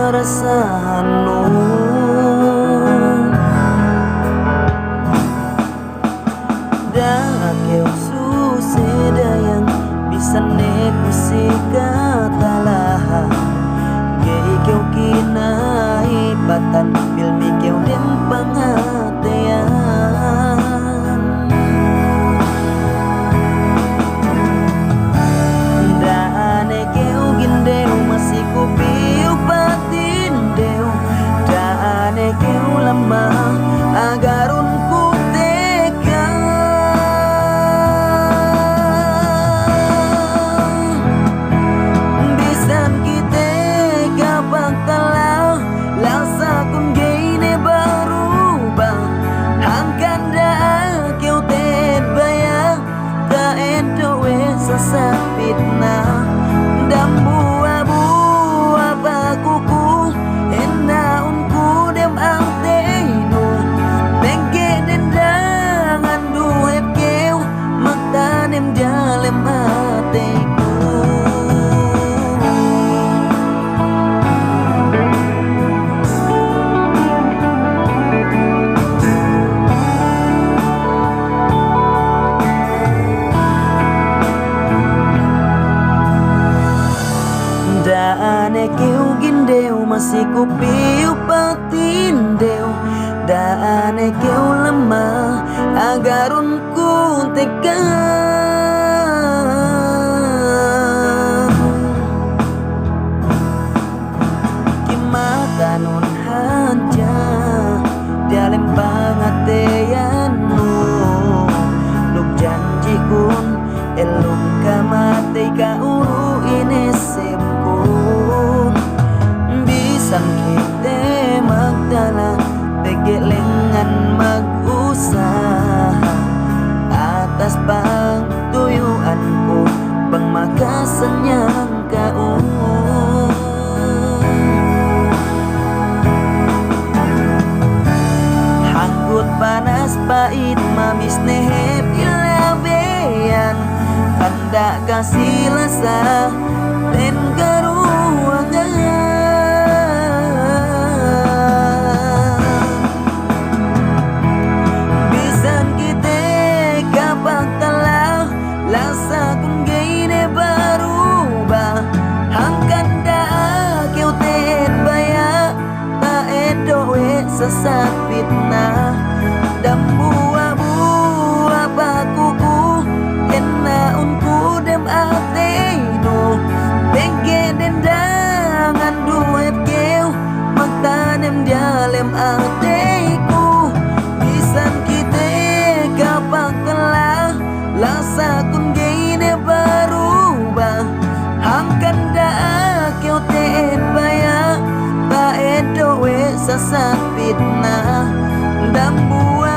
perasaanmu. Dah kau suseda yang bisa nekusi katalah gay kau kinai patan filmi kau dan pengertian. Dane kau gindeu masih ku piu patin deu. Dane kau lemah agar unku tega. Bisan kita kapan telah lasa kun gini berubah. Hangkan dah kau ted bayang tak edowe sesat fitnah. Dan buah-buah bakuku ena unku dem artenu. Bengke dendangan duhep keu maktanem jalem hatiku. Dane keu gindeu masih ku piu patin deu. Dane keu lemah agar unku tega. Kimata nun hanja dalam pangateanmu. Nuk janji kun elum kamate ka uru inesemkun. Bisan kita magdala pege lengan mag-usaha atas pagtuyuanku bang makasanyang kaun. Hanggut panas pait mamis nehep ilabean. Hendak kasih lasa dan keruangan. Bisan kita kapan telah lasa kun gini berubah. Hangkan dah kau ted bayar tak edowe sesat fitnah. Dan buah-buah bakuku ena unku dem artenu. Bengke dendangan duhep keu maktanem jalem artiku. Bisan kita kapan telah lasa kun gini berubah. Hangkan dah kau ted bayar tak edowe sesat fitnah. Dan buah